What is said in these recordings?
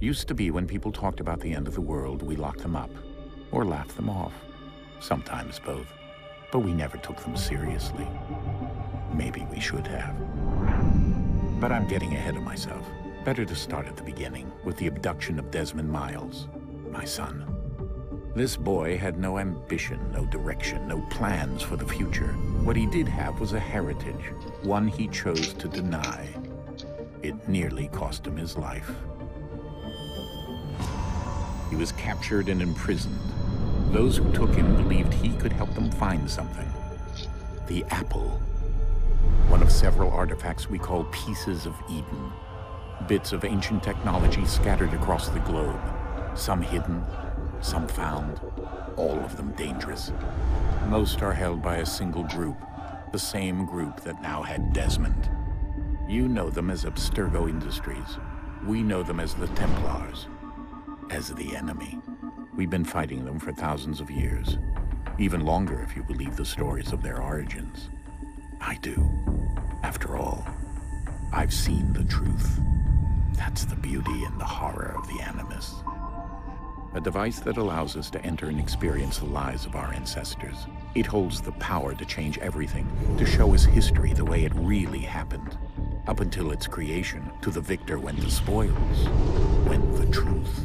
Used to be when people talked about the end of the world, we locked them up. Or laughed them off. Sometimes both. But we never took them seriously. Maybe we should have. But I'm getting ahead of myself. Better to start at the beginning, with the abduction of Desmond Miles, my son. This boy had no ambition, no direction, no plans for the future. What he did have was a heritage, one he chose to deny. It nearly cost him his life. He was captured and imprisoned. Those who took him believed he could help them find something. The apple. One of several artifacts we call pieces of Eden. Bits of ancient technology scattered across the globe. Some hidden, some found, all of them dangerous. Most are held by a single group, the same group that now had Desmond. You know them as Abstergo Industries. We know them as the Templars. As the enemy. We've been fighting them for thousands of years. Even longer if you believe the stories of their origins. I do. After all, I've seen the truth. That's the beauty and the horror of the Animus. A device that allows us to enter and experience the lives of our ancestors. It holds the power to change everything, to show us history the way it really happened. Up until its creation, to the victor went the spoils, went the truth.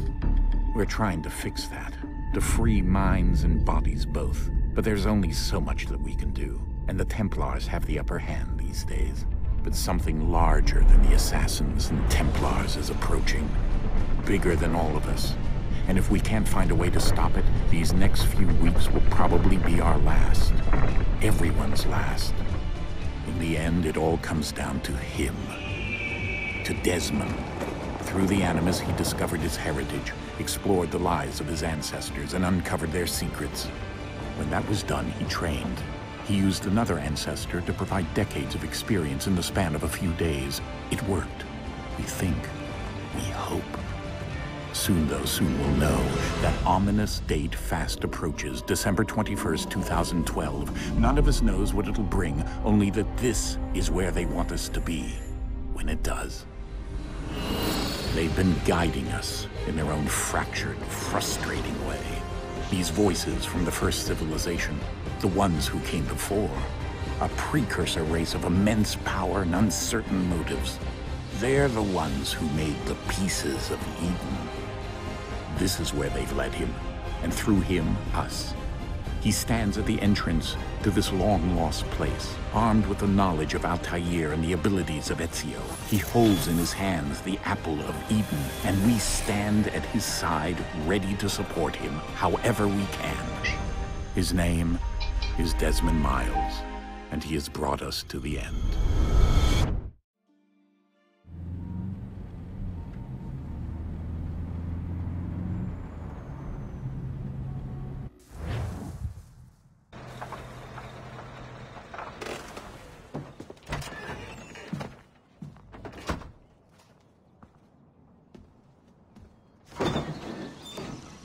We're trying to fix that, to free minds and bodies both. But there's only so much that we can do, and the Templars have the upper hand these days. But something larger than the Assassins and Templars is approaching, bigger than all of us. And if we can't find a way to stop it, these next few weeks will probably be our last. Everyone's last. In the end, it all comes down to him. To Desmond. Through the Animus, he discovered his heritage, explored the lives of his ancestors, and uncovered their secrets. When that was done, he trained. He used another ancestor to provide decades of experience in the span of a few days. It worked. We think. We hope. Soon, though, soon we'll know. That ominous date fast approaches, December 21st, 2012. None of us knows what it'll bring, only that this is where they want us to be, when it does. They've been guiding us in their own fractured, frustrating way. These voices from the first civilization, the ones who came before, a precursor race of immense power and uncertain motives. They're the ones who made the pieces of Eden. This is where they've led him, and through him, us. He stands at the entrance to this long-lost place, armed with the knowledge of Altair and the abilities of Ezio. He holds in his hands the apple of Eden, and we stand at his side, ready to support him however we can. His name is Desmond Miles, and he has brought us to the end.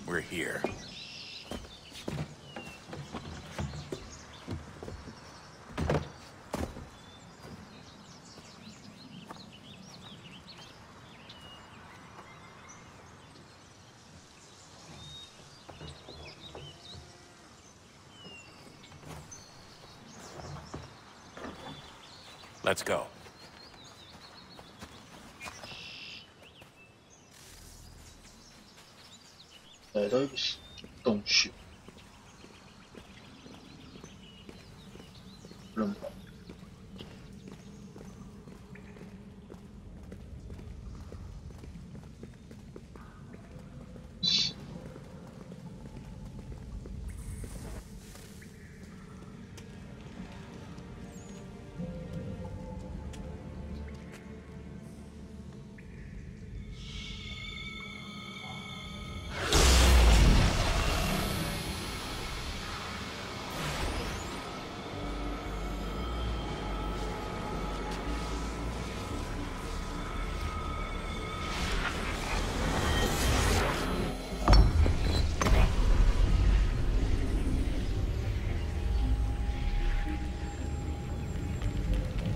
We're here. Let's go.来到一个洞穴，扔吧。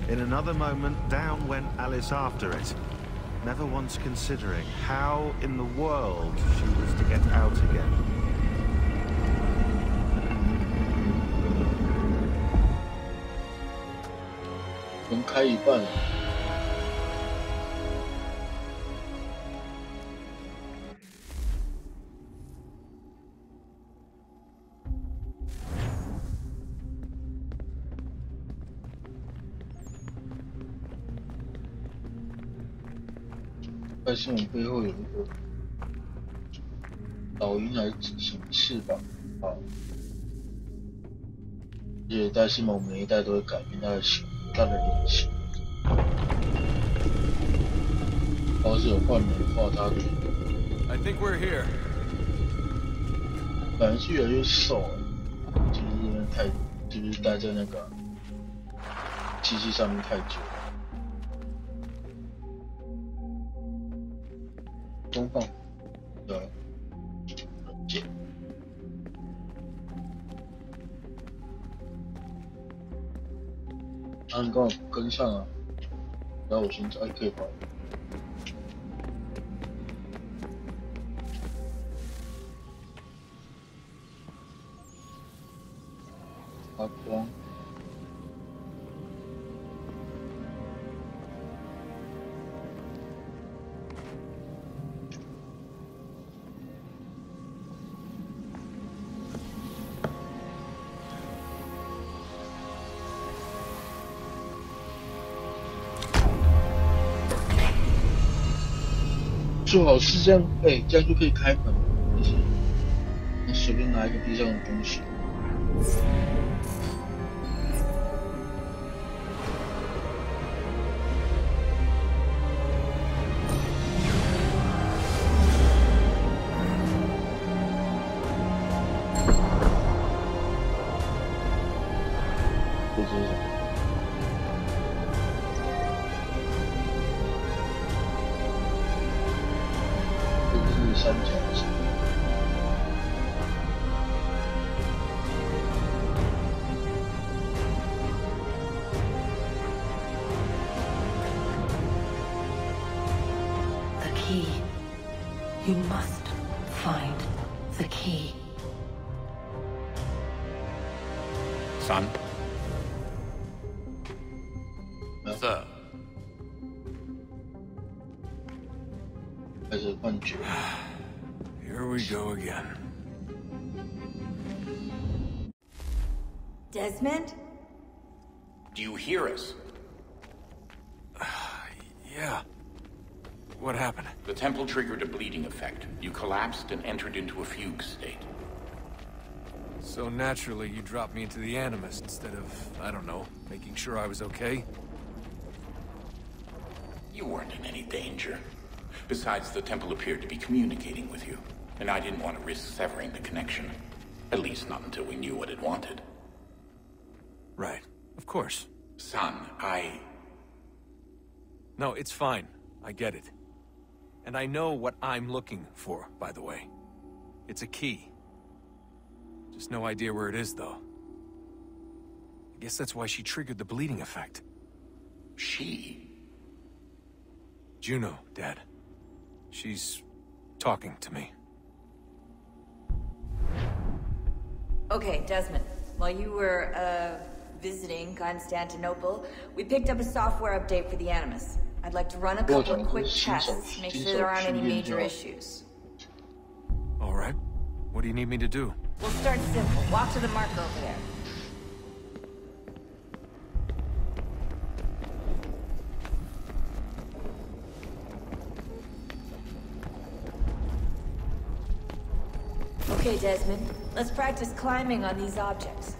In another moment, down went Alice after it. never once considering how in the world she was to get out again. 门开一半了。但是我们背后有一个老鹰来执行翅膀，啊！而且戴西蒙每一代都会改变他的脸型，要是有换人的话，他的 I think we're here. 反而是越来越瘦了，就是因为就是待在那个机器上面太久了。中放的键，啊，你跟我跟上啊，然后我先可以跑。发光。最好是这样，这样就可以开门，就是你随便拿一个地上的东西。三角形。The key. You must find the key. Son? Sir. 开始幻觉。Here we go again. Desmond? Do you hear us? Yeah. What happened? The temple triggered a bleeding effect. You collapsed and entered into a fugue state. So naturally, you dropped me into the Animus instead of, I don't know, making sure I was okay? You weren't in any danger. Besides, the temple appeared to be communicating with you, and I didn't want to risk severing the connection. At least not until we knew what it wanted. Right. Of course. Son, No, it's fine. I get it. And I know what I'm looking for, by the way. It's a key. Just no idea where it is, though. I guess that's why she triggered the bleeding effect. She? Juno, Dad. She's talking to me. Okay, Desmond. While you were, visiting Constantinople, we picked up a software update for the Animus. I'd like to run a couple of quick tests, make sure there aren't any major issues. All right. What do you need me to do? We'll start simple. Walk to the mark over there. Okay, Desmond. Let's practice climbing on these objects.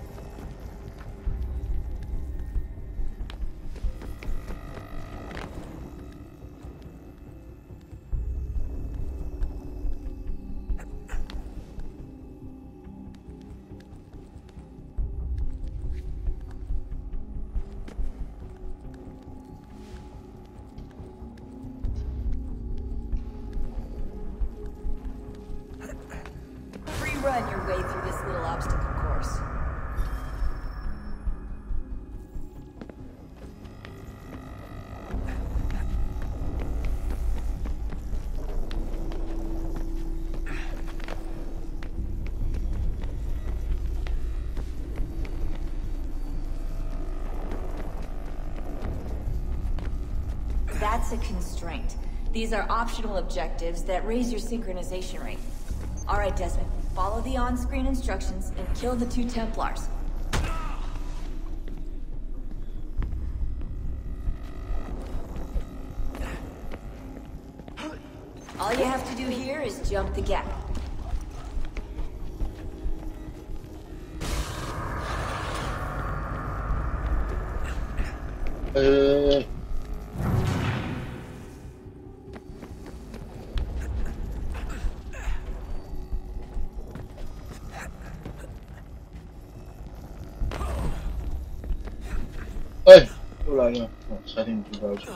Run your way through this little obstacle course. that's a constraint. These are optional objectives that raise your synchronization rate. All right, Desmond. Follow the on-screen instructions and kill the 2 Templars. All you have to do here is jump the gap.哎，又来了！哦，差点不到去。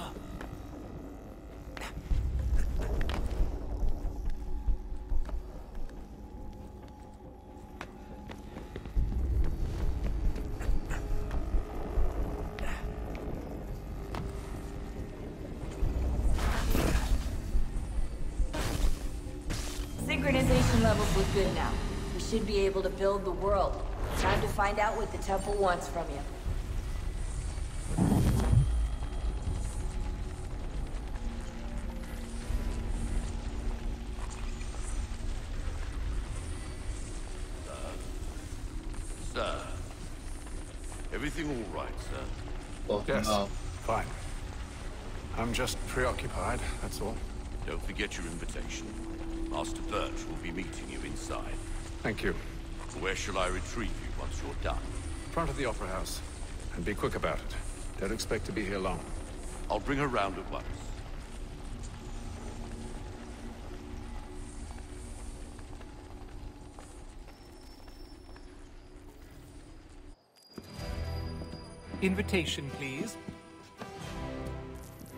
Synchronization levels look good now. We should be able to build the world. Time to find out what the temple wants from you. Sir, everything all right, sir? 哦，很 Yes, 好。 fine. I'm just preoccupied, that's all. Don't forget your invitation. Master Birch will be meeting you inside. Thank you. Where shall I retrieve you once you're done? Front of the Opera House. And be quick about it. Don't expect to be here long. I'll bring her round at once. Invitation, please.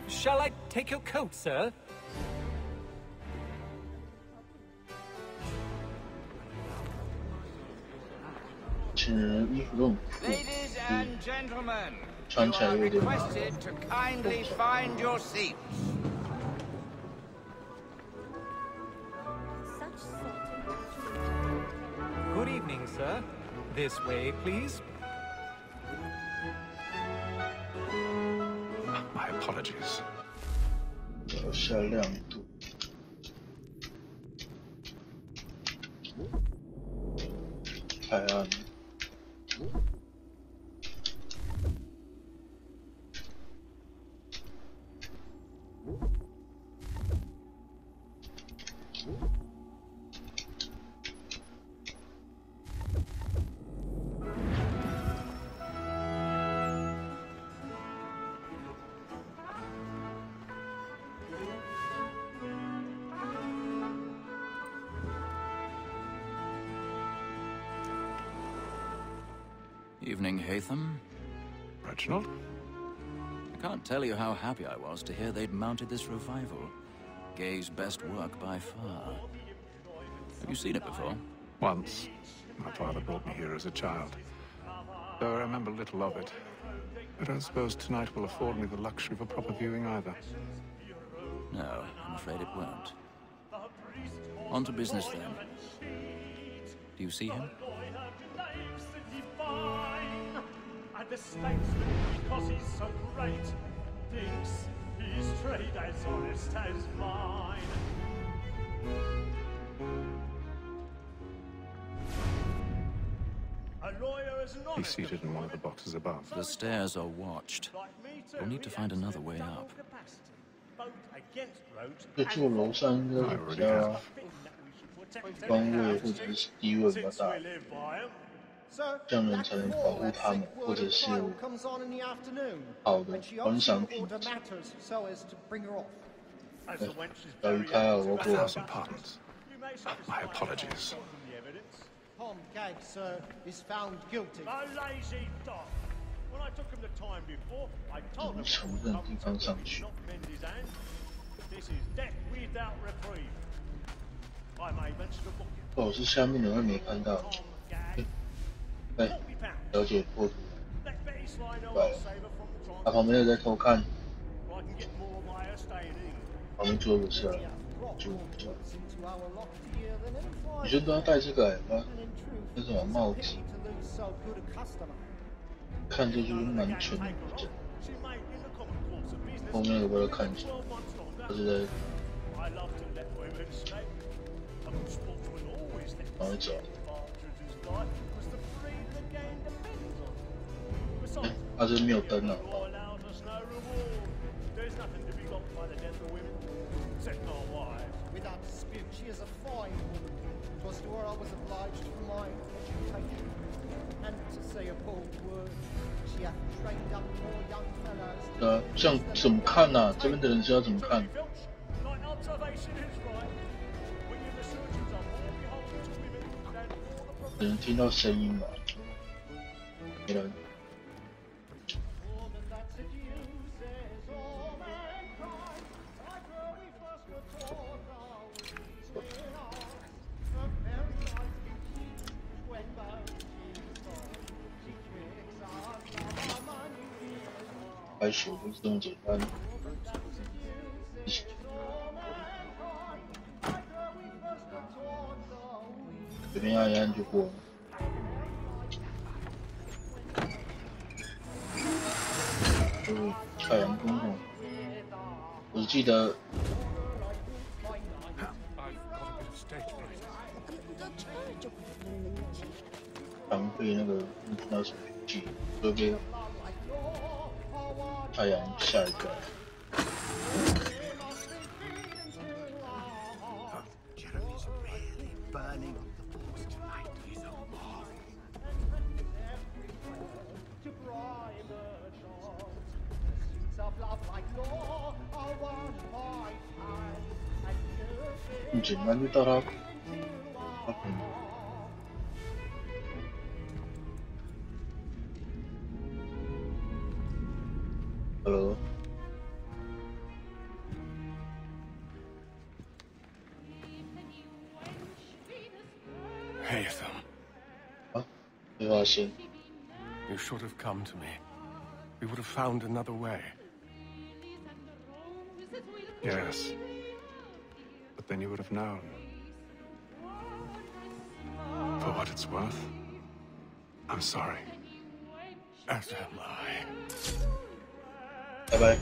Shall I take your coat, sir? Ladies and gentlemen, 穿 you 起来 are 有点麻烦。 requested to kindly find your seats. Good evening, sir. This way, please. My apologies. 调下亮度。太暗了。Evening, Hatham. Reginald? I can't tell you how happy I was to hear they'd mounted this revival. Gay's best work by far. Have you seen it before? Once. My father brought me here as a child. Though I remember little of it. I don't suppose tonight will afford me the luxury of a proper viewing either. No, I'm afraid it won't. On to business then. Do you see him? And the statesman, because he's so great, thinks his trade as honest as mine. A lawyer is not. He's seated in one of the boxes above. The stairs are watched. We'll need to find another way up. 就坐楼上应该比较方位或者是地位比较大，这样人才能保护他们，或者是好的观赏品质。小鱼开啊，我 A 过。 thousand pardons. My apologies. Tom Gag, sir, is found guilty. A lazy dog. When I took him the time before, I told him 承认地方上去。 not mend his hand. This is death without reprieve. I made mention of booking. 哦，是下面的会没看到。 Tom Gag, 哎，了解破图。 let Betty Sly know 对 I'll save her from the 他 trial. 旁边又在偷看， I can get more by her staying in. 旁边坐不下来，就你就不要戴这个吗？那什么帽子，看着就是蛮蠢的。 She made in the common course 后面有没有看一下？他是在哪里走？他这没有灯了。这样怎么看呢？这边的人是要怎么看？只能听到声音吧？没人。白雪不是这么简单。随便按一按就过了。太阳公公，我记得。常被那个那什么剧会被太阳吓一跳。很简单就到他。Hello。Hey, Ethan. 啊，没发现。You should have come to me. We would have found another way. Yes. But then you would have known. For what it's worth, I'm sorry. As am I. 拜拜。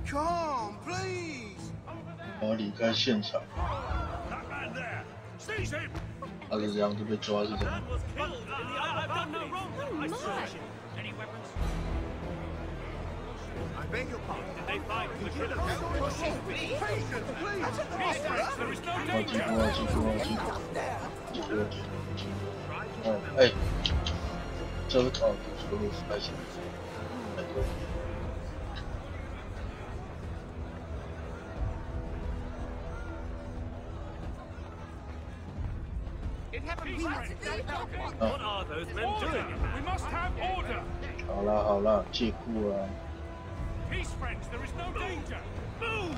Come, please. 然后离开现场。他是这样就被抓，是这样。I beg your pardon. Did they find the killer? Patience, please. There is no danger. 哦，哎，这个哦，这个还行。What are those men doing? We must have order. 好啦，借库啊。Peace, friends. There is no danger. Move.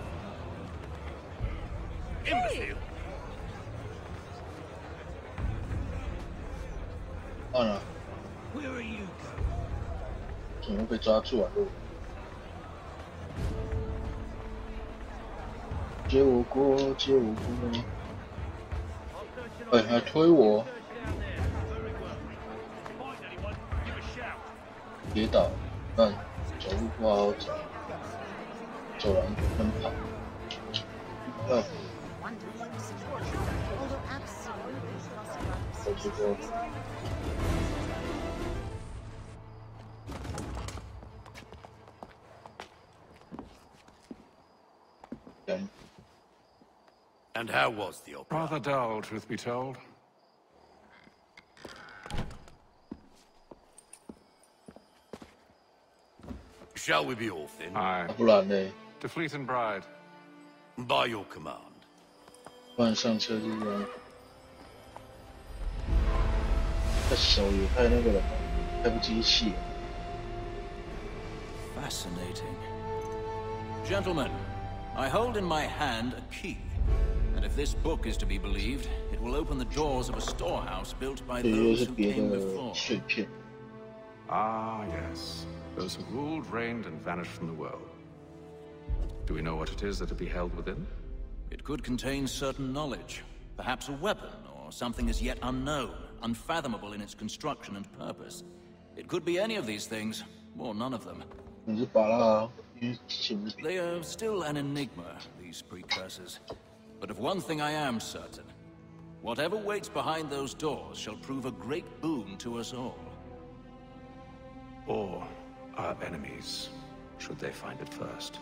Imbecile. 按了。Where are you going? 怎么被抓住啊？接我过。哎，还推我。跌倒，但走路不好走，走廊奔跑。我去过。And how was the opera? Rather dull, truth be told. Shall we be off then? Aye. 不然呢？ To Fleet and Bride. By your command. 不然上车就这样。这手也太那个了吧，太不接气了。Fascinating. Gentlemen, I hold in my hand a key. And if this book is to be believed, it will open the doors of a storehouse built by those who came before. Ah, yes. Those who ruled, reigned, and vanished from the world. Do we know what it is that to be held within? It could contain certain knowledge. Perhaps a weapon, or something as yet unknown, unfathomable in its construction and purpose. It could be any of these things, or none of them. They are still an enigma, these precursors. But of one thing I am certain. Whatever waits behind those doors shall prove a great boon to us all. Or our enemies, should they find it first.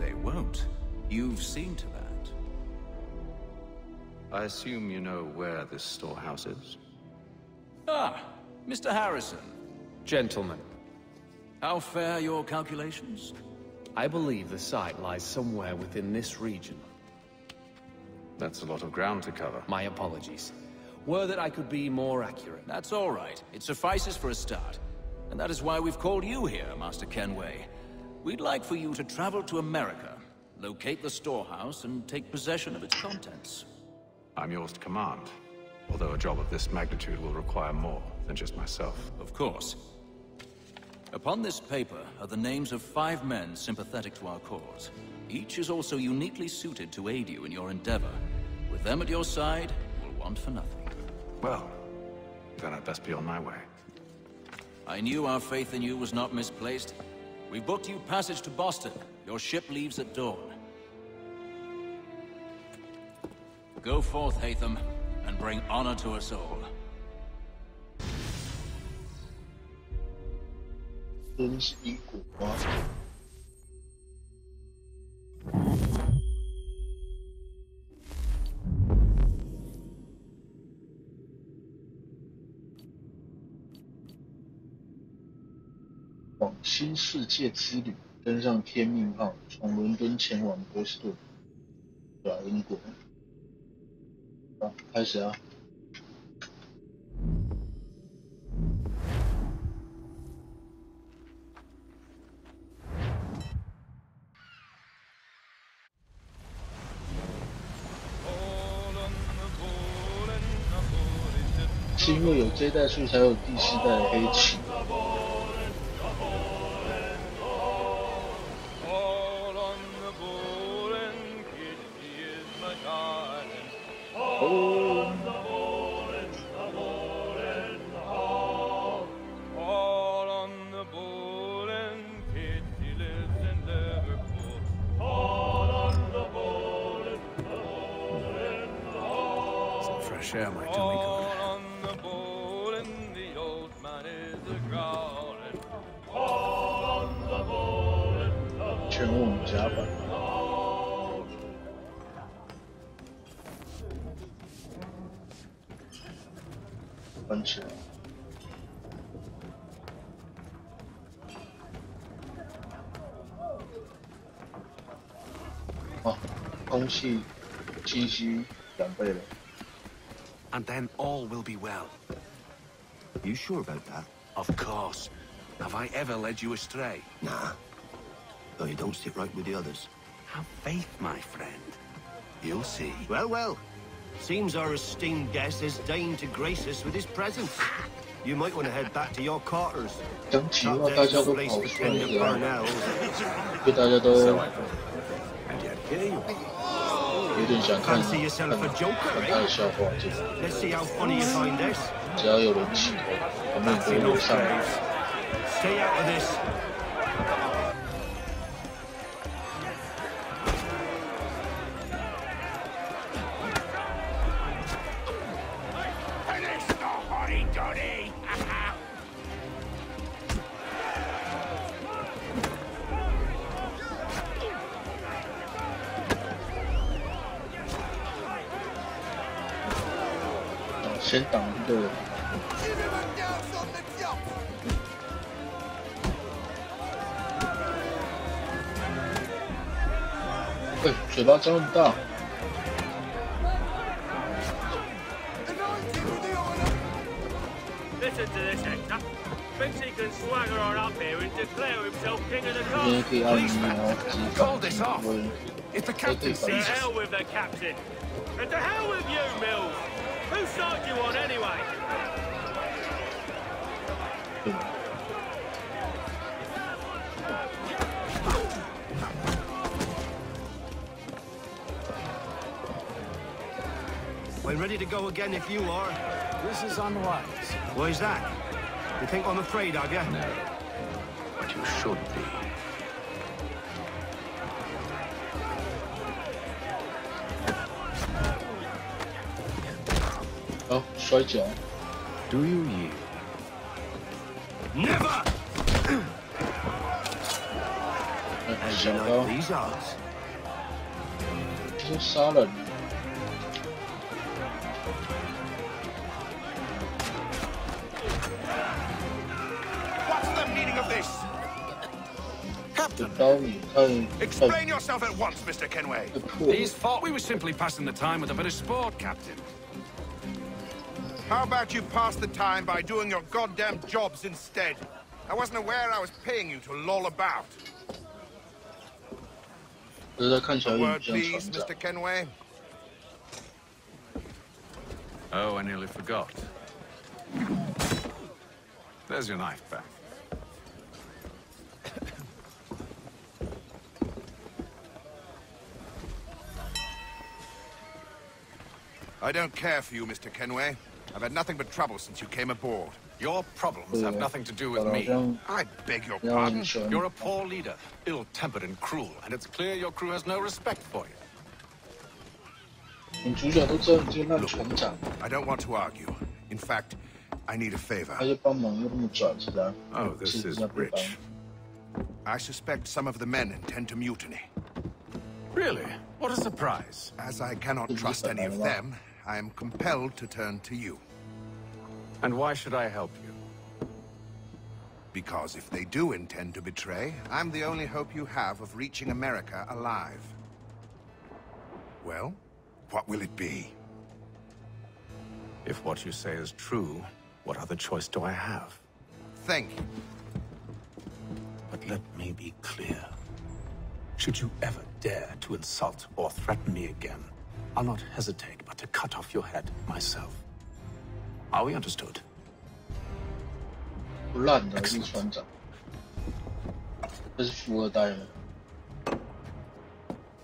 They won't. You've seen to that. I assume you know where this storehouse is? Ah, Mr. Harrison. Gentlemen. How fare your calculations? I believe the site lies somewhere within this region. That's a lot of ground to cover. My apologies. Were that I could be more accurate. That's all right. It suffices for a start. And that is why we've called you here, Master Kenway. We'd like for you to travel to America, locate the storehouse, and take possession of its contents. I'm yours to command. Although a job of this magnitude will require more than just myself. Of course. Upon this paper are the names of 5 men sympathetic to our cause. Each is also uniquely suited to aid you in your endeavor. With them at your side, you'll want for nothing. Well, then I'd best be on my way. I knew our faith in you was not misplaced. We've booked you passage to Boston. Your ship leaves at dawn. Go forth, Hatham, and bring honor to us all. 真是一股花。往新世界之旅，登上天命号，从伦敦前往波士顿。对啊，英国。好，开始啊！是因为有这一代，所以才有第4代的黑旗。Share my tummy good. 全网甲板。关起来。啊，空气气息2倍了。And then all will be well. You sure about that? Of course. Have I ever led you astray? Nah. Though you don't sit right with the others. Have faith, my friend. You'll see. Well, well. Seems our esteemed guest has deigned to grace us with his presence. You might want to head back to your quarters. 讲起话，大家都跑出来了，被大家都有点想看他的笑话，只要有人起头，他们就会上来。先挡一个人。嘴巴张很大。Listen to this, Hector. Thinks he can swagger on up here and declare himself king of the castle. Policeman, call this off. If the captain To sees hell us... with the captain. And to hell with you, Mills. Whose side you on anyway? I'm ready to go again if you are. This is unwise. Why's that? You think I'm afraid of you? No. But you should be. Oh, 摔跤。 Do you yield? Never! 小刀， These odds. 就杀了你。 What's the meaning of this? 刀你看， Explain yourself at once, Mr. Kenway. 破 These fought. We were simply passing the time with a bit of sport, Captain. How about you pass the time by doing your goddamn jobs instead? I wasn't aware I was paying you to loll about. 可是他看起来 A 有点 word, 像 please, 船长 Mr. Kenway. Oh, I nearly forgot. There's your knife back. I don't care for you, Mr. Kenway. I've had nothing but trouble since you came aboard. Your problems have nothing to do with 好 me. 像 I beg your 让 pardon. 你喜欢 You're a poor leader, ill-tempered and cruel, and it's clear your crew has no respect for you. 女主角都知道你这个烂船长， I don't want to argue. In fact, I need a favor. 他就帮忙又那么拽，是吧？ Oh, this 是 is 那不帮 rich. I suspect some of the men intend to mutiny. Really? What a surprise. As I cannot trust any of them, I am compelled to turn to you. And why should I help you? Because if they do intend to betray, I'm the only hope you have of reaching America alive. Well, what will it be? If what you say is true, what other choice do I have? Thank you. But let me be clear. Should you ever dare to insult or threaten me again, I'll not hesitate but to cut off your head myself. Are we understood? 不烂的是船长，这是富二代吗？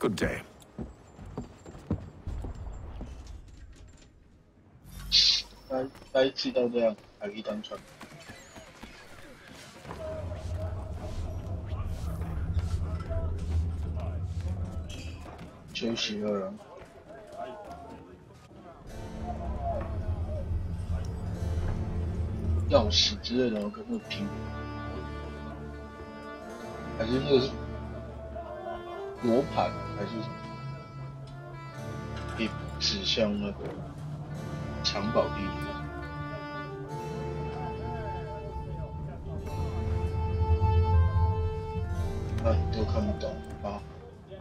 Good day. 该气到这样，还可以当船。休息了。钥匙之类的，我跟那个拼，还是那个是罗盘，还是什么？可以指向那个藏宝地图。都看不懂啊！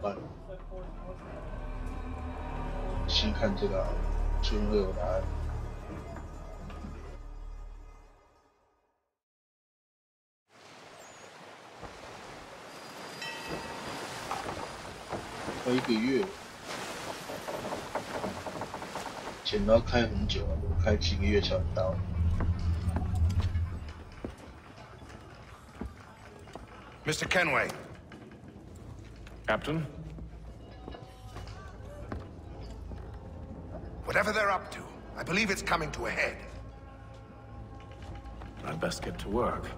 完，先看这个，就会有答案。快1个月，钱都要开很久了，开几个月才能到。 Mr. Kenway. Captain? Whatever they're up to, I believe it's coming to a head. I'd best get to work.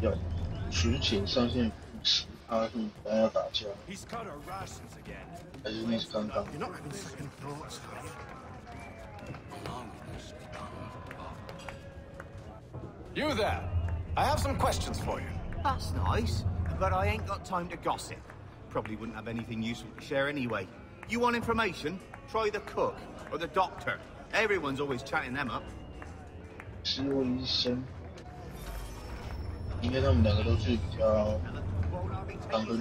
要巡检上线50%，他是本来要打架，还是那是刚刚？ You there. I have some questions for you. That's nice, but I ain't got time to gossip. Probably wouldn't have anything useful to share anyway. You want information? Try the cook or the doctor. Everyone's always chatting them up. 食物医生，应该他们两个都是比较常跟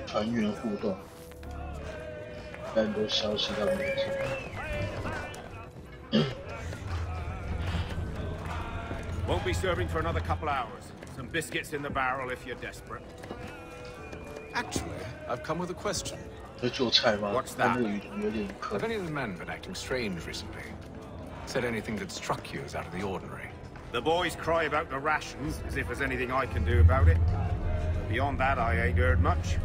船员互动，但都消失到没见。Won't be serving for another couple hours. Some biscuits in the barrel if you're desperate. Actually, I've come with a question. 会做菜吗？ What's 他 that? 那个语言有点刻。 Have any of the men been acting strange recently? Said anything that struck you as out of the ordinary? The boys cry about the rations, as if there's anything I can do about it. Beyond that, I ain't heard much.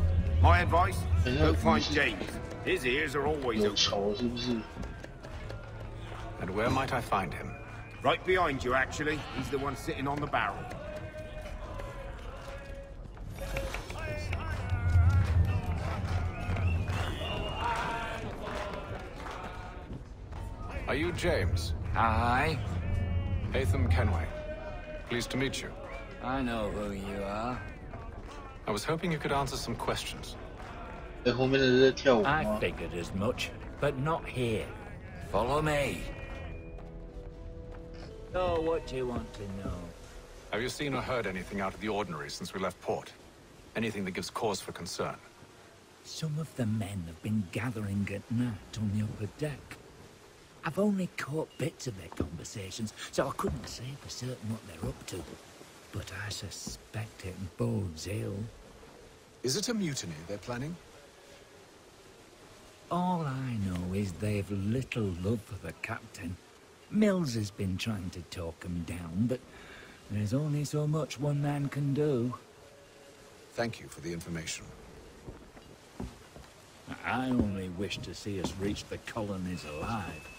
My advice, go find James. His ears are always 有 open. 仇是不是？ And where might I find him? Right behind you, actually. He's the one sitting on the barrel. Are you James? Aye. Hatham Kenway. Pleased to meet you. I know who you are. I was hoping you could answer some questions. 在后面的人在跳舞 I 吗？ figured as much, but not here. Follow me. So, what do you want to know? Have you seen or heard anything out of the ordinary since we left port? Anything that gives cause for concern? Some of the men have been gathering at night on the upper deck. I've only caught bits of their conversations, so I couldn't say for certain what they're up to. But I suspect it bodes ill. Is it a mutiny they're planning? All I know is they've little love for the captain. Mills has been trying to talk him down, but there's only so much one man can do. Thank you for the information. I only wish to see us reach the colonies alive.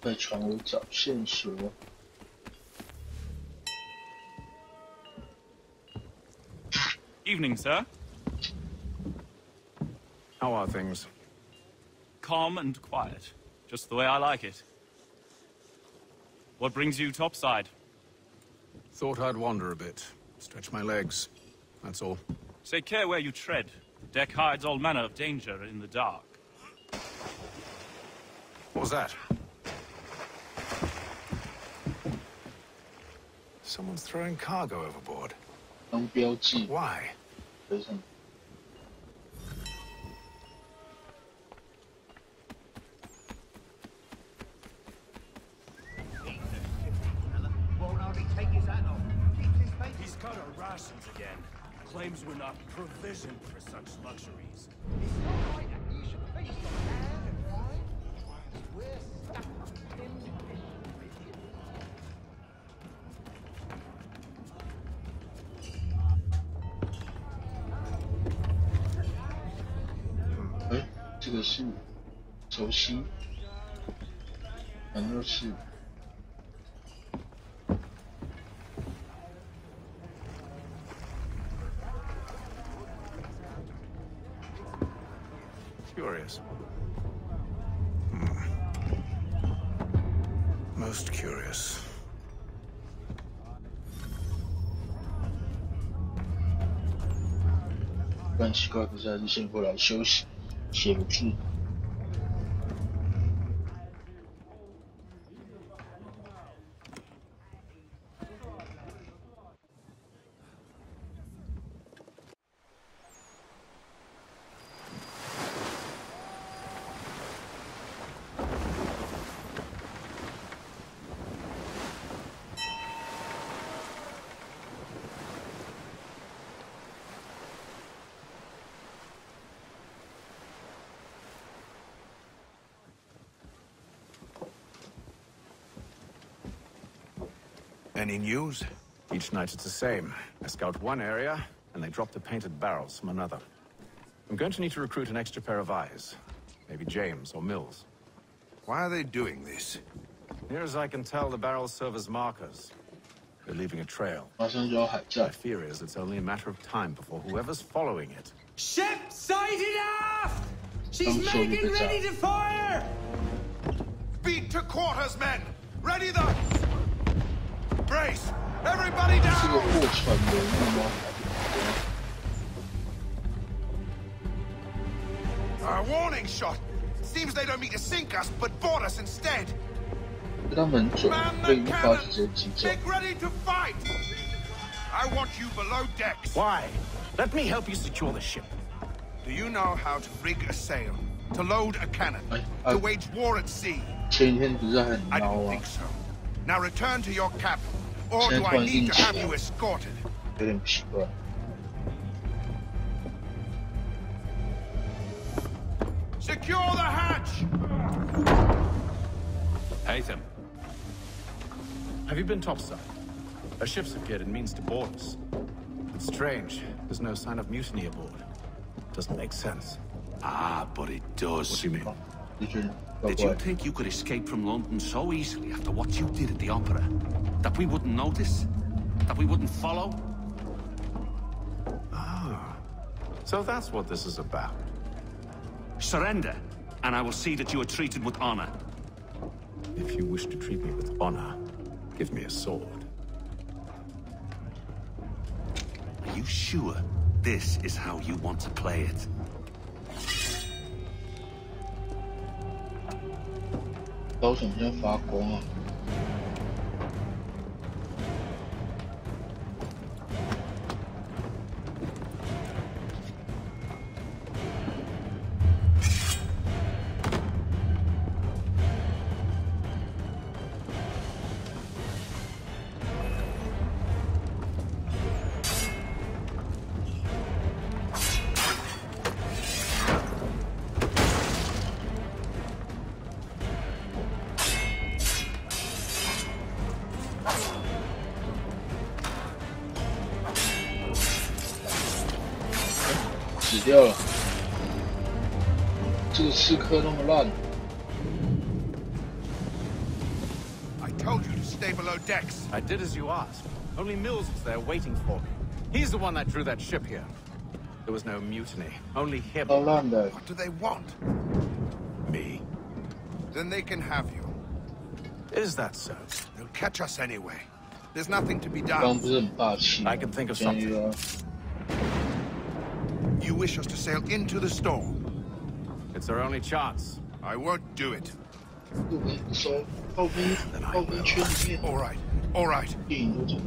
在船尾找线索。 Evening, sir. How are things? Calm and quiet. Just the way I like it. What brings you topside? Thought I'd wander a bit. Stretch my legs. That's all. Take care where you tread. The deck hides all manner of danger in the dark. What was that? Someone's throwing cargo overboard. 当标记。 Why? 非常。 He's cut our rations again. Claims we're not provisioned for such luxuries. Eh, 这个是熟悉，难道是？ Curious. Most curious. 不然奇怪，不是还是先过来休息，写个字。 Any news? Each night it's the same. I scout one area, and they drop the painted barrels from another. I'm going to need to recruit an extra pair of eyes. Maybe James or Mills. Why are they doing this? Near as I can tell, the barrels serve as markers. They're leaving a trail. 马上就要海战。 My fear is it's only a matter of time before whoever's following it. Ship sighted aft! She's making ready to fire! Beat to quarters, men! Ready the... Brace! Everybody 是个 down! 货船人物吗？ A warning shot! Seems they don't mean to sink us, but board us instead! 他们准被一发直接击中。 I want you below decks. Why? Let me help you secure the ship. Do you know how to rig a sail, to load a cannon, to wage war at sea? 前一天不是很 I 孬 didn't 啊 think？so. Now return to your cabin, or do I need to have you escorted? 有点奇怪。 Secure the hatch! Haytham. Have you been topside? A ship's appeared and means to board us. It's strange. There's no sign of mutiny aboard. Doesn't make sense. Ah, but it does. What do you mean? Did you think you could escape from London so easily after what you did at the Opera? That we wouldn't notice? That we wouldn't follow? Ah. So that's what this is about. Surrender, and I will see that you are treated with honor. If you wish to treat me with honor, give me a sword. Are you sure this is how you want to play it? 刀怎么像发光啊？ 死掉了！这个刺客那么烂。 I told you to stay below decks. I did as you asked. Only Mills was there waiting for me. He's the one that drew that ship here. There was no mutiny. Only him. What do they want? Me. Then they can have you. Is that so? They'll catch us anyway. There's nothing to be done. 刚不是很霸气？ I can think of something. You wish us to sail into the storm? It's our only chance. I won't do it. 手炮兵圈里面。 All right, all right. 电影都讲。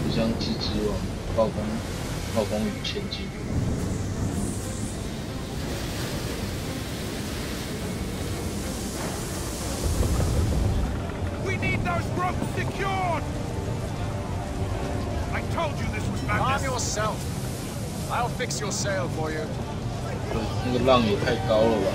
互相支持往暴风雨前进。 Those ropes secured! I told you this was madness. Calm yourself. I'll fix your sail for you. 那个浪也太高了吧！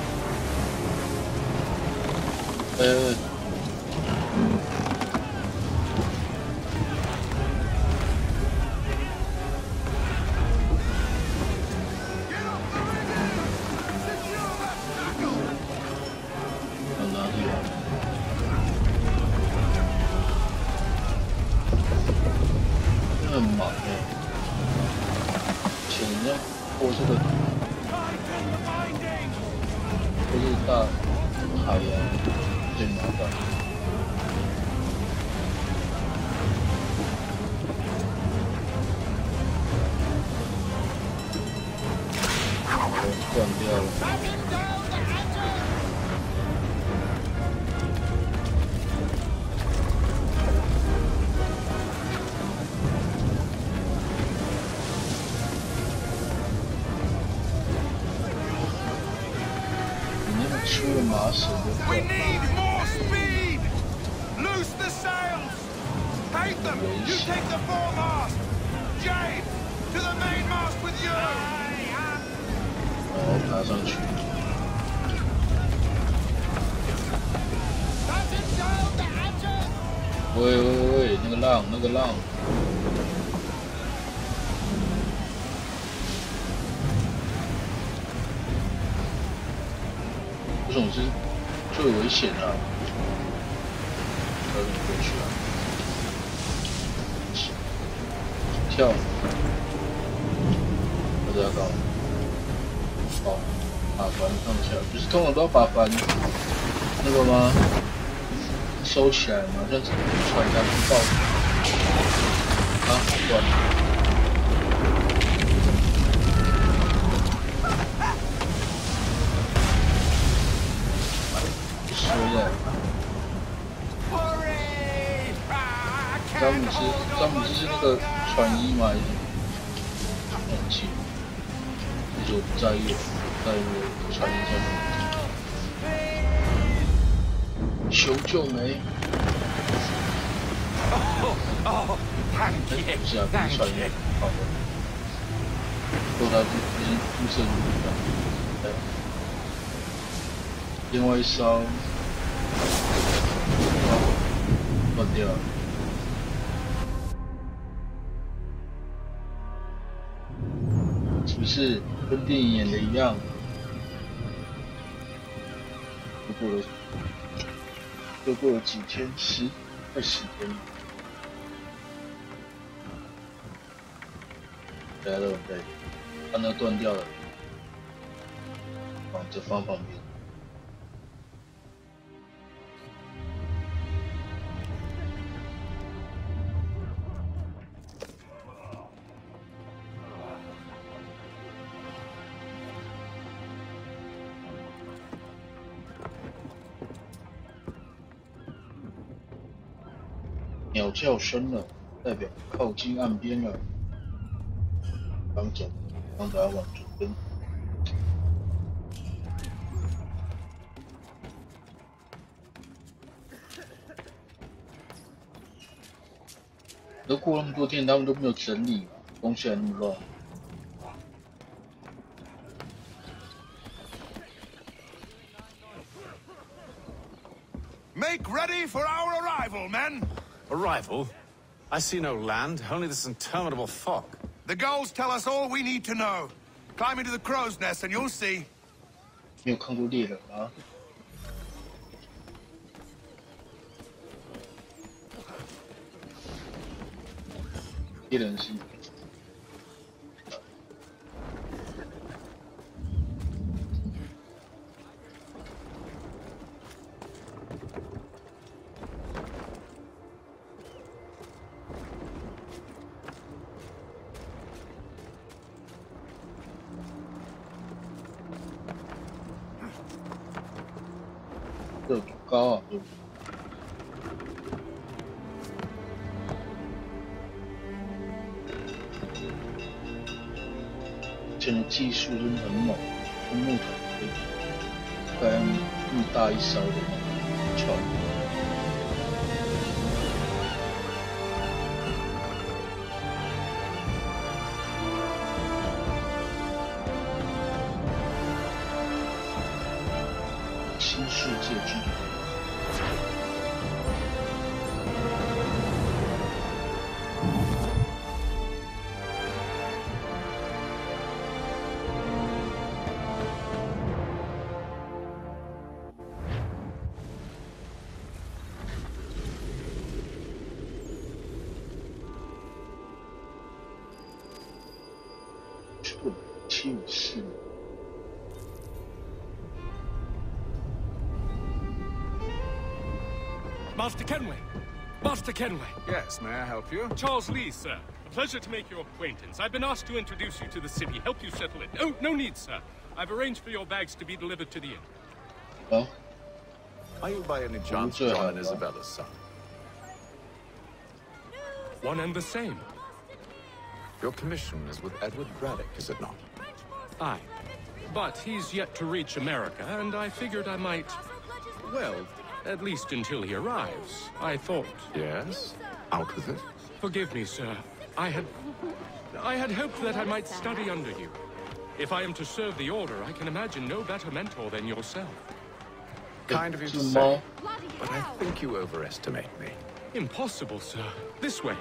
很忙哎，前面过这个，都是大海洋，最麻烦。断掉了。 We need more speed! Loose the sails! Haytham, you take the foremast! James, to the mainmast with you! 爬上去。喂，那个浪！这种是最危险的、啊，要怎么过去啊？跳，我这要搞，好，把帆放下，不是通常都要把帆那个吗？收起来吗？这样子船才不爆。断了。说的。詹姆斯是那个船医吗？忘记了，就是我不在意船医叫什么。求救没？哦，太谢谢，太谢谢。好的。说他已经肤色如何？对。另外一艘，断掉了。是不是跟电影演的一样？又过了几天，20天。来了，对，它那断掉了，就放旁边。鸟叫声了，代表靠近岸边了。刚走，刚才往左边。都过那么多天，他们都没有整理，东西还那么乱。Make ready for our arrival, men! Arrival? I see no land, only this interminable fog. The gulls tell us all we need to know. Climb into the crow's nest and you'll see. 你有看过猎人吗？猎人是。这有多高啊！这的技术真的很猛，用木头可以盖那么大一艘的船。新世界之旅。754。Master Kenway! Master Kenway! Yes, may I help you? Charles Lee, sir. A pleasure to make your acquaintance. I've been asked to introduce you to the city, help you settle it. Oh, no need, sir. I've arranged for your bags to be delivered to the inn. Oh? Are you by any chance John and Isabella's son? One and the same. Your commission is with Edward Braddock, is it not? Aye. But he's yet to reach America, and I figured I might... Well, at least until he arrives, I thought. Yes? Out with it? Forgive me, sir. I had hoped that I might study under you. If I am to serve the Order, I can imagine no better mentor than yourself. Kind of you to say, but I think you overestimate me. Impossible, sir. This way.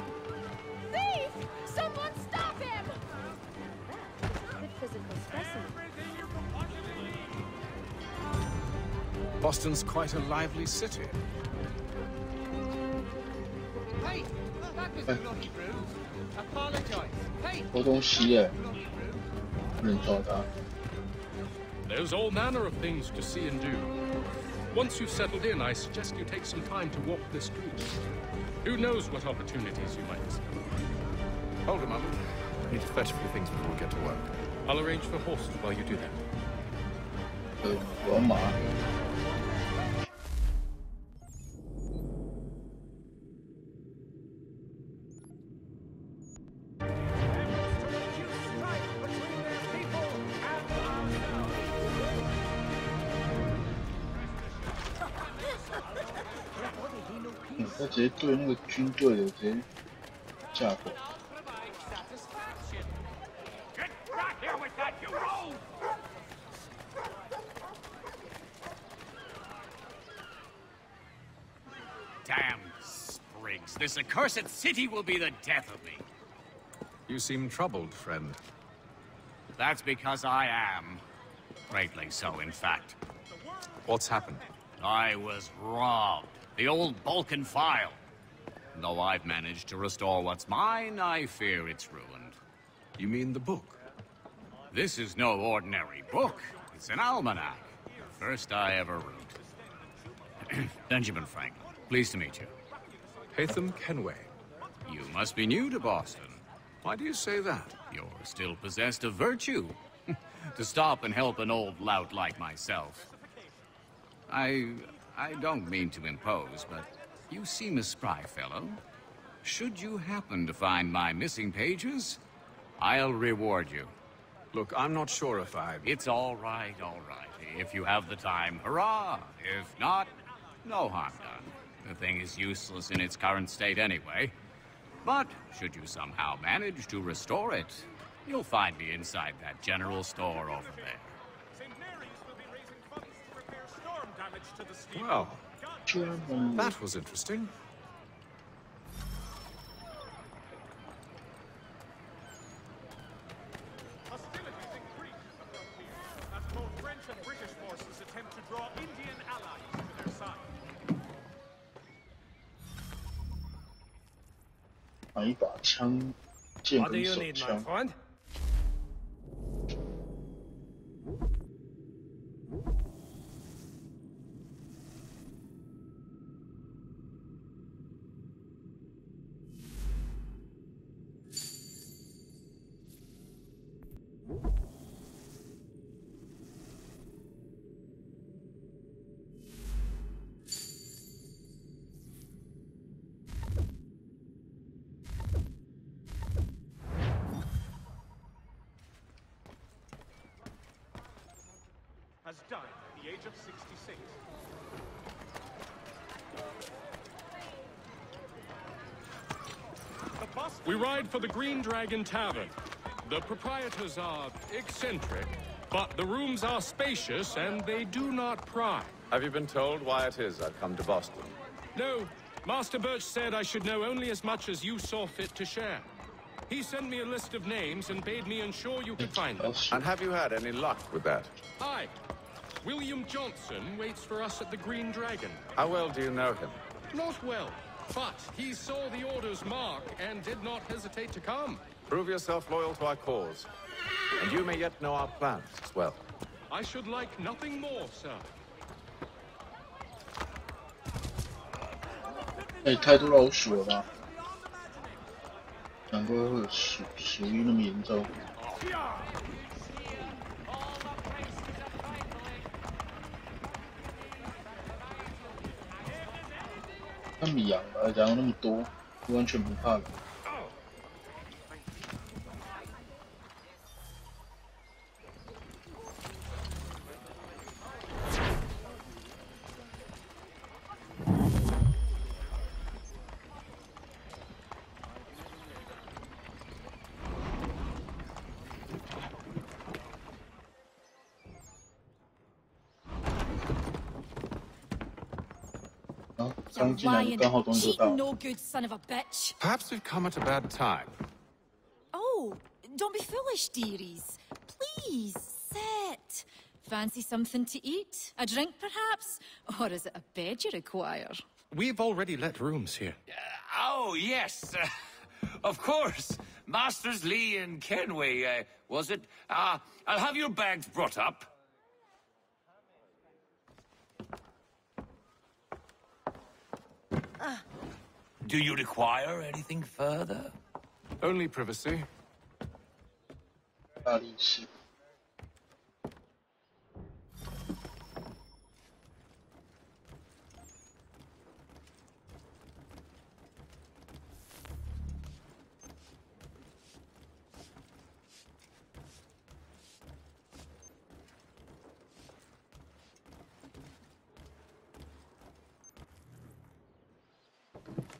Thief! Someone stop him! Good physical specimen. Boston's quite a lively city. Hey, that was a naughty brew. Apologize. Hey. 偷东西耶，不能抓他。 There's all manner of things to see and do. Once you've settled in, I suggest you take some time to walk the streets. Who knows what opportunities you might discover. Hold a moment. I need to fetch a few things before we get to work. I'll arrange for horses while you do that. 我要马。他直接对那个军队的直接架构。Damn sprigs! This accursed city will be the death of me. You seem troubled, friend. That's because I am. Greatly so, in fact. What's happened? I was robbed. The old Balkan file. Though I've managed to restore what's mine, I fear it's ruined. You mean the book? This is no ordinary book. It's an almanac. The first I ever wrote. Benjamin Franklin. Pleased to meet you. Haytham Kenway. You must be new to Boston. Why do you say that? You're still possessed of virtue. To stop and help an old lout like myself. I don't mean to impose, but you seem a spry fellow. Should you happen to find my missing pages, I'll reward you. Look, I'm not sure if I... It's all right, all right. If you have the time, hurrah! If not, no harm done. The thing is useless in its current state anyway. But should you somehow manage to restore it, you'll find me inside that general store over there. Well, that was interesting. Hostilities increase on the frontier as both French and British forces attempt to draw Indian allies to their side. 买一把枪，剑 What do 跟 you 手 need, my 枪。 friend? Has died at the age of 66. We ride for the Green Dragon Tavern. The proprietors are eccentric, but the rooms are spacious and they do not pry. Have you been told why it is I've come to Boston? No, Master Birch said I should know only as much as you saw fit to share. He sent me a list of names and bade me ensure you could find them. And have you had any luck with that? Aye. William Johnson waits for us at the Green Dragon. How well do you know him? Not well, but he saw the order's mark and did not hesitate to come. Prove yourself loyal to our cause. And you may yet know our plans as well. I should like nothing more, sir. 哎，太多老鼠了吧？难怪会有鼠疫那么严重。那么养了，然后那么多，完全不怕人。刚进来刚好东西就到。 no good son of a bitch. Perhaps we've come at a bad time. Oh, don't be foolish, dearies. Please, sit. Fancy something to eat? A drink, perhaps? Or is it a bed you require? We've already let rooms here. Oh, yes. Of course. Masters Lee and Kenway, was it? I'll have your bags brought up. Do you require anything further? Only privacy. 大力士。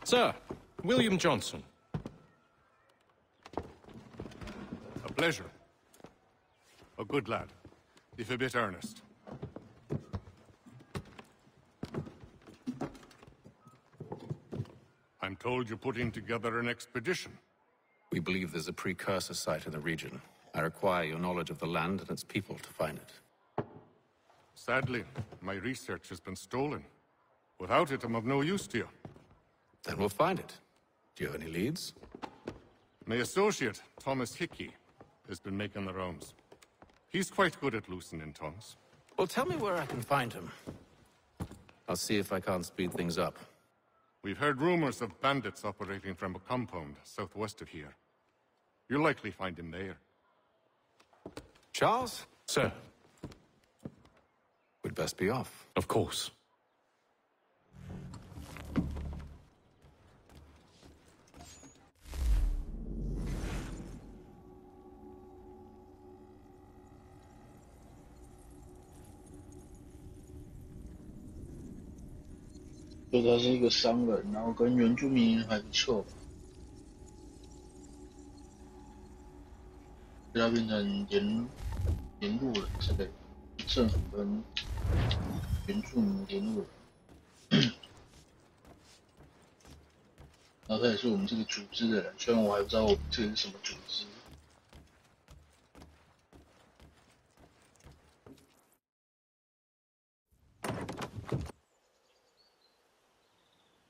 Sir, William Johnson. A pleasure. A good lad, if a bit earnest. I'm told you're putting together an expedition. We believe there's a precursor site in the region. I require your knowledge of the land and its people to find it. Sadly, my research has been stolen. Without it, I'm of no use to you. Then we'll find it. Do you have any leads? My associate, Thomas Hickey, has been making the rounds. He's quite good at loosening tongues. Well, tell me where I can find him. I'll see if I can't speed things up. We've heard rumors of bandits operating from a compound southwest of here. You'll likely find him there. Charles? Sir. We'd best be off. Of course.就他是一个商人，然后跟原住民还不错，所以他变成沿路人之类的，政府跟原住民沿路人。然后他也是我们这个组织的人，虽然我还不知道我们这个是什么组织。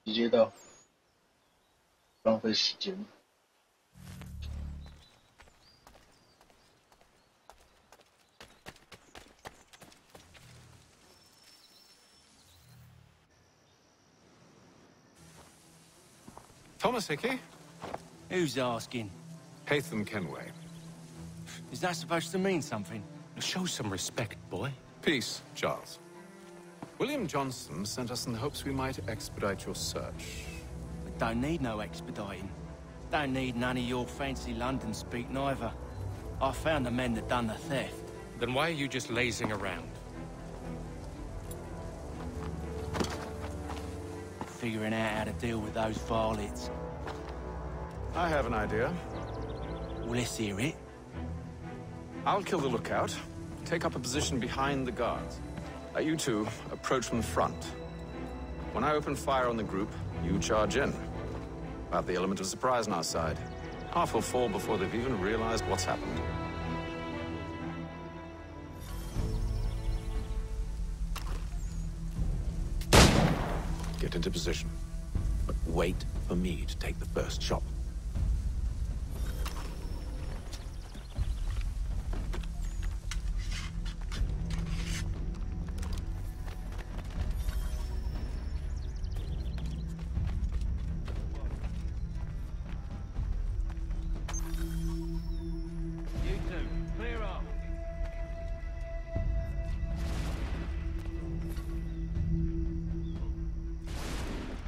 直接到，浪费时间。Thomas Hickey? Who's asking? Haytham Kenway. Is that supposed to mean something? Show some respect, boy. Peace, Charles. William Johnson sent us in the hopes we might expedite your search. We don't need no expediting. Don't need none of your fancy London speak neither. I found the men that done the theft. Then why are you just lazing around? Figuring out how to deal with those varlets. I have an idea. Well, let's hear it. I'll kill the lookout, take up a position behind the guards. You two approach from the front. When I open fire on the group, you charge in. About the element of surprise on our side. Half will fall before they've even realized what's happened. Get into position. But wait for me to take the first shot.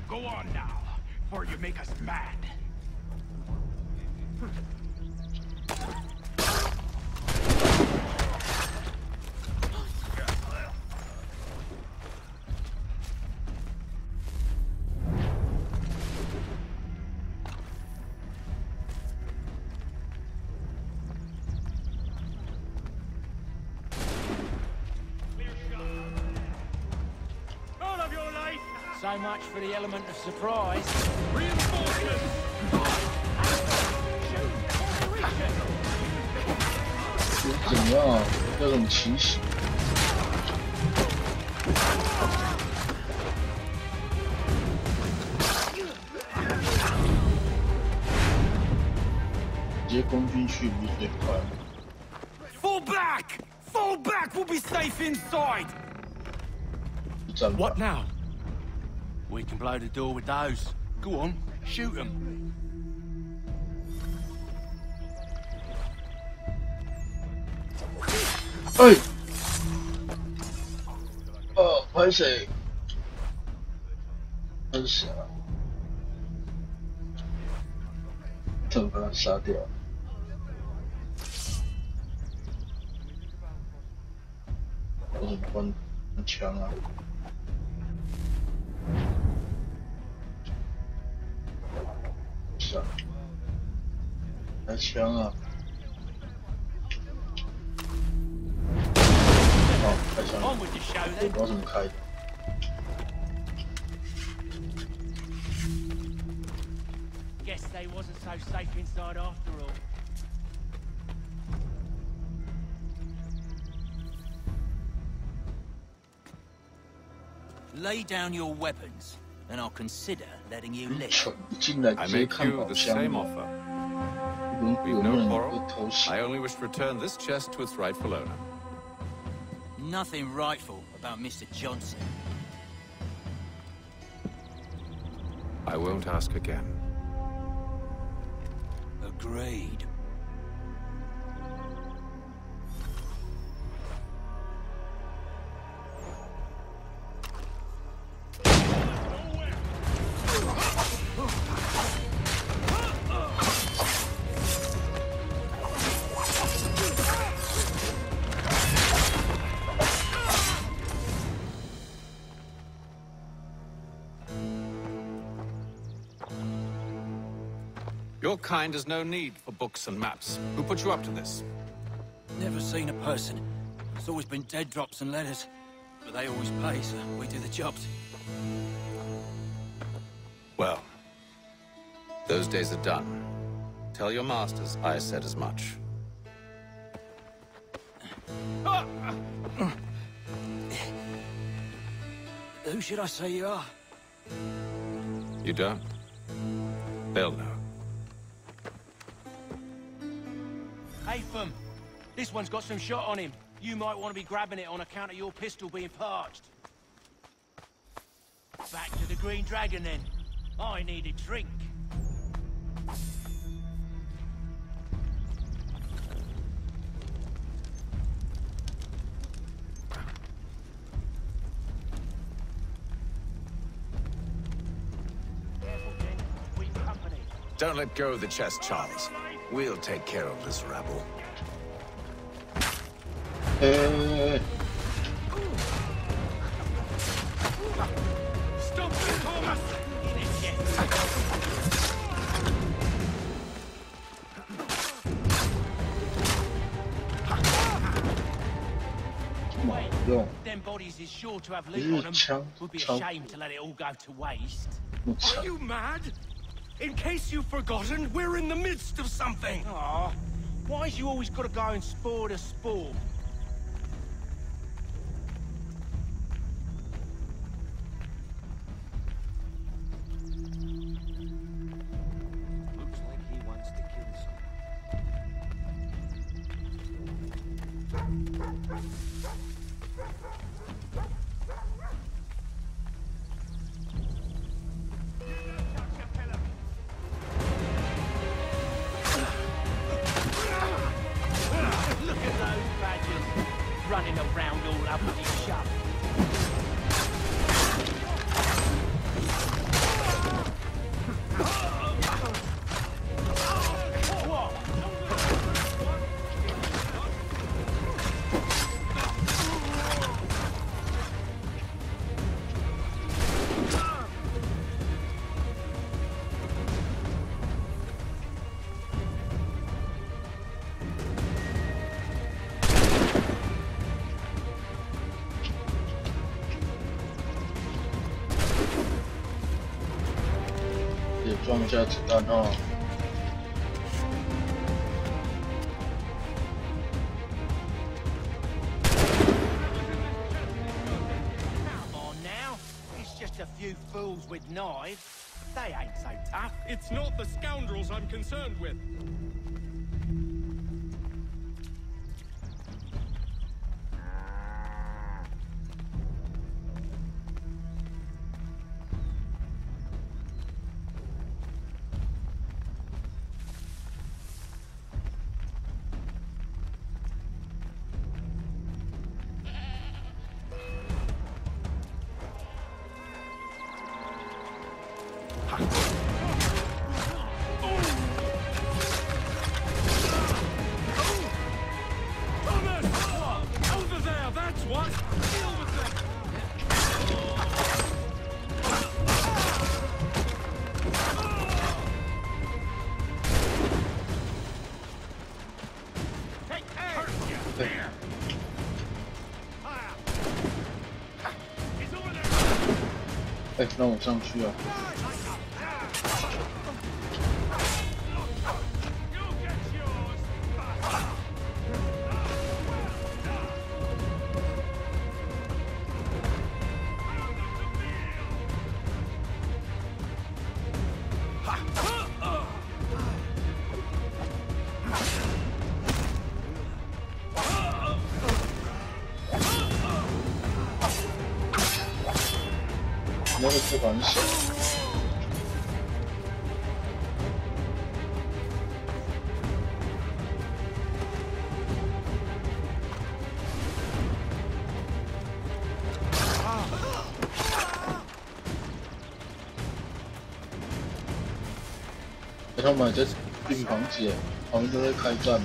Go on now, before you make us mad. So much for the element of surprise. Reinforcements! 怎样啊？这种奇袭。直接攻进去不是最快的。Fall back! Fall back! We'll be safe inside! What now? We can blow the door with those. Go on, shoot them. 哎，哦，拍谁？那是谁啊？怎么把他杀掉？我怎么关枪啊？是啊，开枪啊！哦，开枪了，我不知道怎么开的。Guess they wasn't so safe inside after all. Lay down your weapons, and I'll consider letting you live. I make you the same offer. We've no quarrel. I only wish to return this chest to its rightful owner. Nothing rightful about Mr. Johnson. I won't ask again. Agreed. Your kind has no need for books and maps. Who put you up to this? Never seen a person. It's always been dead drops and letters. But they always pay, so we do the jobs. Well, those days are done. Tell your masters I said as much. Who should I say you are? You don't? They'll know. Hey, Fum. This one's got some shot on him. You might want to be grabbing it on account of your pistol being parched. Back to the Green Dragon, then. I need a drink. Don't let go of the chest, Charles. We'll take care of this rabble. Stop it, Thomas! Them bodies is sure to have loot on them. Would be a shame to let it all go to waste. Are you mad? In case you've forgotten, we're in the midst of something! Aw, why's you always gotta go and spore the spore? Looks like he wants to kill someone. Running around all up with his shop.也装一下子弹哦。Come on now, it's just a few fools with knives. They ain't so tough. It's not the scoundrels I'm concerned with. 哎，让我上去啊！那个不还手。他们还在订房子，旁边都在开战。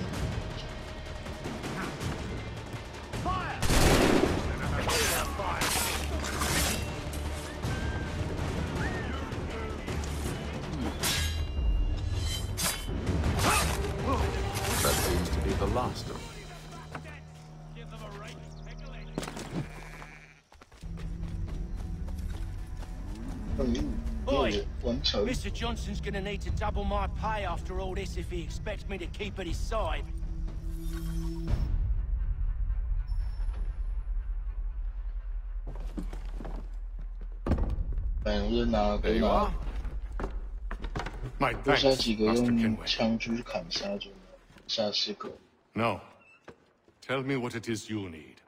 Oi! Mr. Johnson's gonna need to double my pay after all this if he expects me to keep at his side. There you are. 多杀几个用枪狙砍杀就能杀10个。No. Tell me what it is you need.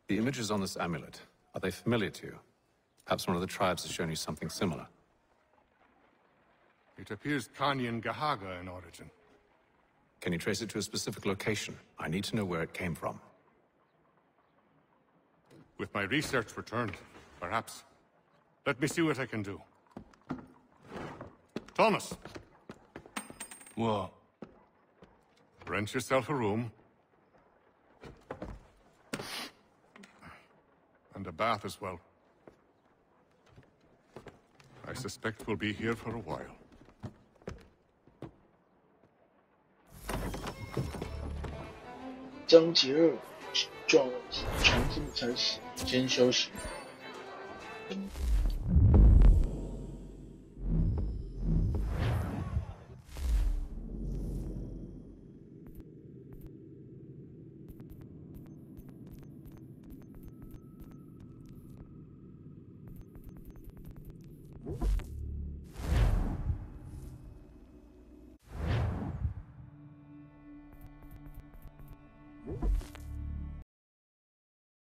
The images on this amulet, are they familiar to you? Perhaps one of the tribes has shown you something similar. It appears Kanyan Gahaga in origin. Can you trace it to a specific location? I need to know where it came from. With my research returned, perhaps. Let me see what I can do. Thomas! What? Rent yourself a room. And a bath as well. I suspect we'll be here for a while. 章节2，重新开始，先休息。